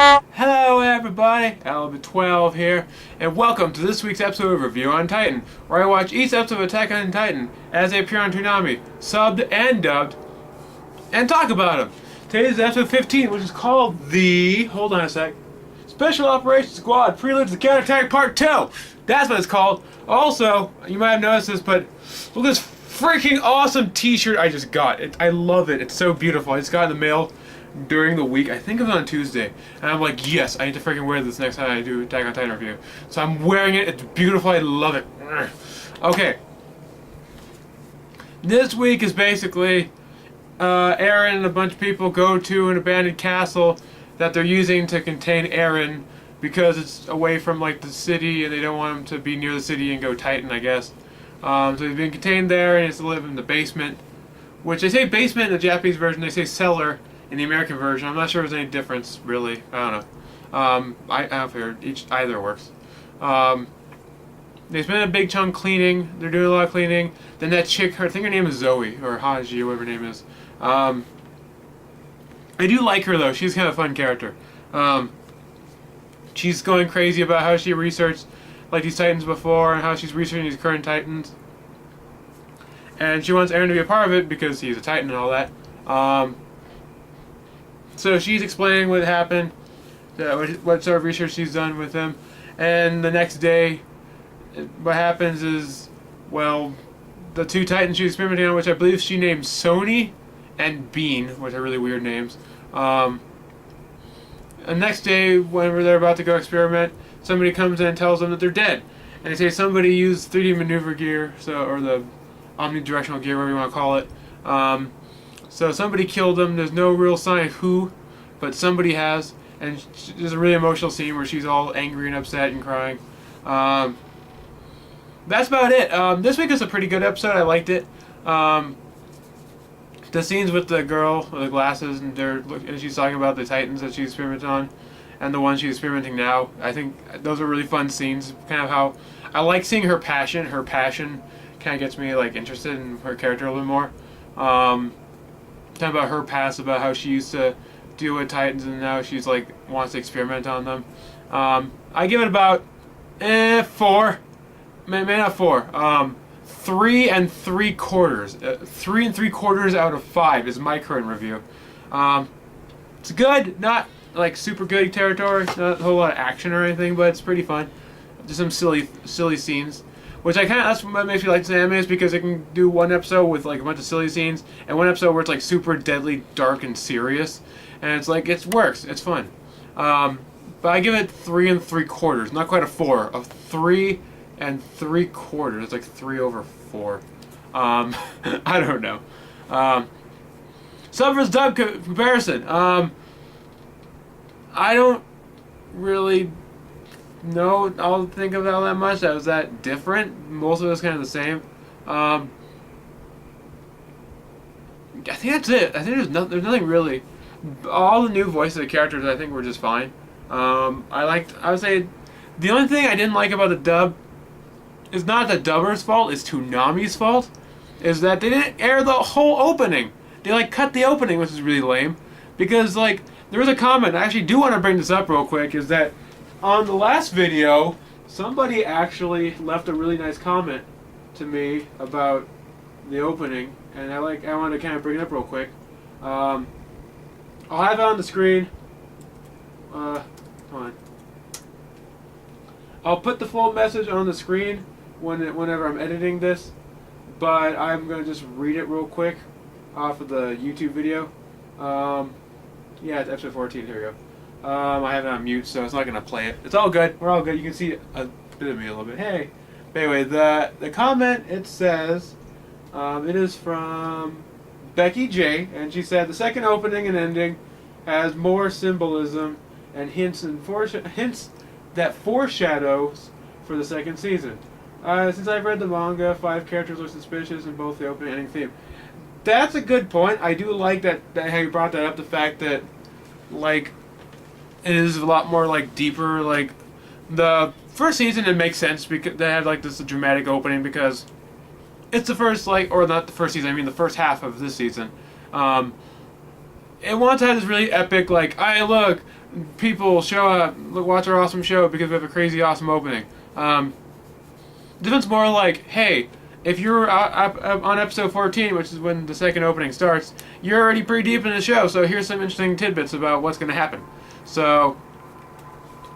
Hello everybody, Element 12 here, and welcome to this week's episode of Review on Titan, where I watch each episode of Attack on Titan as they appear on Toonami, subbed and dubbed, and talk about them. Today's episode 15, which is called the, hold on a sec, Special Operations Squad Prelude to the Counterattack Part 2. That's what it's called. Also, you might have noticed this, but look at this freaking awesome t-shirt I just got. I love it. It's so beautiful. I just got in the mail during the week. I think it was on Tuesday. And I'm like, yes, I need to freaking wear this next time I do Attack on Titan review. So I'm wearing it. It's beautiful. I love it. Okay. This week is basically Eren and a bunch of people go to an abandoned castle that they're using to contain Eren because it's away from like the city and they don't want him to be near the city and go Titan, I guess. So he's been contained there and he has to live in the basement. Which they say basement in the Japanese version, they say cellar in the American version. I'm not sure if there's any difference, really. I don't know. I have heard either works. They spend a big chunk cleaning. They're doing a lot of cleaning. Then that chick, I think her name is Zoe, or Haji, or whatever her name is. I do like her, though. She's kind of a fun character. She's going crazy about how she researched like these Titans before and how she's researching these current Titans. And she wants Eren to be a part of it because he's a Titan and all that. So she's explaining what happened, what sort of research she's done with him, and the next day, what happens is, well, the two Titans she's experimenting on, which I believe she named Sony and Bean, which are really weird names. The next day, whenever they're about to go experiment, somebody comes in and tells them that they're dead, and they say somebody used 3D maneuver gear, or the omnidirectional gear, whatever you want to call it. So somebody killed them. There's no real sign of who, but somebody has. And there's a really emotional scene where she's all angry and upset and crying. That's about it. This week is a pretty good episode. I liked it. The scenes with the girl with the glasses and she's talking about the Titans that she's experimenting on, and the ones she's experimenting now. I think those are really fun scenes. Kind of how I like seeing her passion. Her passion kind of gets me like interested in her character a little bit more. Talking about her past, about how she used to deal with Titans and now she's like wants to experiment on them. I give it about 4, maybe not 4. 3 3/4. 3 3/4 out of 5 is my current review. It's good, not like super good territory, not a whole lot of action or anything, but it's pretty fun. Just some silly scenes. Which that's what makes me like this anime, is because it can do one episode with like a bunch of silly scenes and one episode where it's like super deadly, dark, and serious. And it's like, it works, it's fun. But I give it 3 3/4, not quite a 4, a 3 3/4. It's like 3/4. I don't know. Sub vs. dub comparison. I don't really I'll think of that much. That was that different. Most of it's kind of the same. I think that's it. I think there's nothing really. All the new voices of the characters I think were just fine. I would say the only thing I didn't like about the dub is not the dubber's fault, it's Toonami's fault. Is that they didn't air the whole opening. They like cut the opening, which is really lame. Because like there was a comment, I actually do want to bring this up real quick, is that on the last video, somebody actually left a really nice comment to me about the opening, and I wanted to kind of bring it up real quick. I'll have it on the screen. Come on. I'll put the full message on the screen whenever I'm editing this, but I'm going to just read it real quick off of the YouTube video. Yeah, it's episode 14. Here we go. I have it on mute, so it's not going to play it. It's all good. We're all good. You can see a bit of me a little bit. Hey. But anyway, the comment, it says, it is from Becky J, and she said, the second opening and ending has more symbolism and hints that foreshadows for the second season. Since I've read the manga, 5 characters look suspicious in both the opening and ending theme. That's a good point. I do like that how you brought that up, the fact that, like, it is a lot more like deeper. Like the first season, it makes sense because they had like this dramatic opening because it's the first or not the first season. I mean the first half of this season. it wants to have this really epic, like, "Hey, look, people show up, look, watch our awesome show because we have a crazy awesome opening." This one's more like, "Hey, if you're on episode 14, which is when the second opening starts, you're already pretty deep in the show, so here's some interesting tidbits about what's going to happen." So,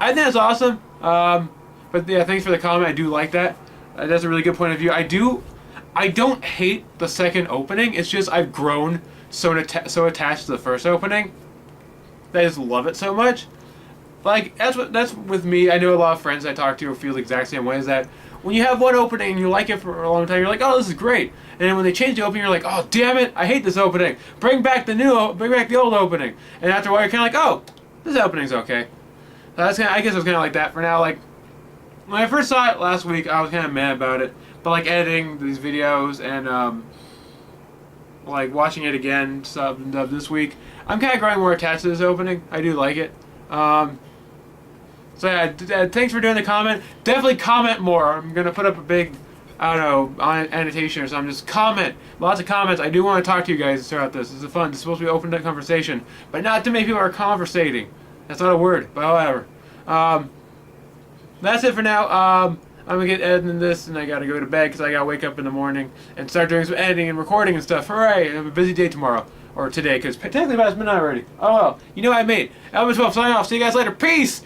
I think that's awesome. But yeah, thanks for the comment. I do like that. That's a really good point of view. I don't hate the second opening. It's just I've grown so attached to the first opening that I just love it so much. Like, that's with me. I know a lot of friends I talk to feel the exact same way. Is that when you have one opening and you like it for a long time, you're like, "Oh, this is great," and then when they change the opening, you're like, "Oh, damn it, I hate this opening. Bring back the old opening." And after a while, you're kind of like, "Oh, this opening's okay." So I guess it was kind of like that for now. Like, when I first saw it last week, I was kind of mad about it. But like editing these videos and like watching it again this week, I'm kind of growing more attached to this opening. I do like it. So yeah, thanks for doing the comment. Definitely comment more. I'm gonna put up a big, I don't know, annotation or something. Just comment. Lots of comments. I do want to talk to you guys throughout this. This is fun. It's supposed to be open to conversation, but not too many people are conversating. That's not a word, but however. That's it for now. I'm gonna get editing this, and I gotta go to bed because I gotta wake up in the morning and start doing some editing and recording and stuff. Hooray! I have a busy day tomorrow. Or today, because technically it's midnight already. Oh well. You know what I made. Elvis 12 signing off. See you guys later. Peace!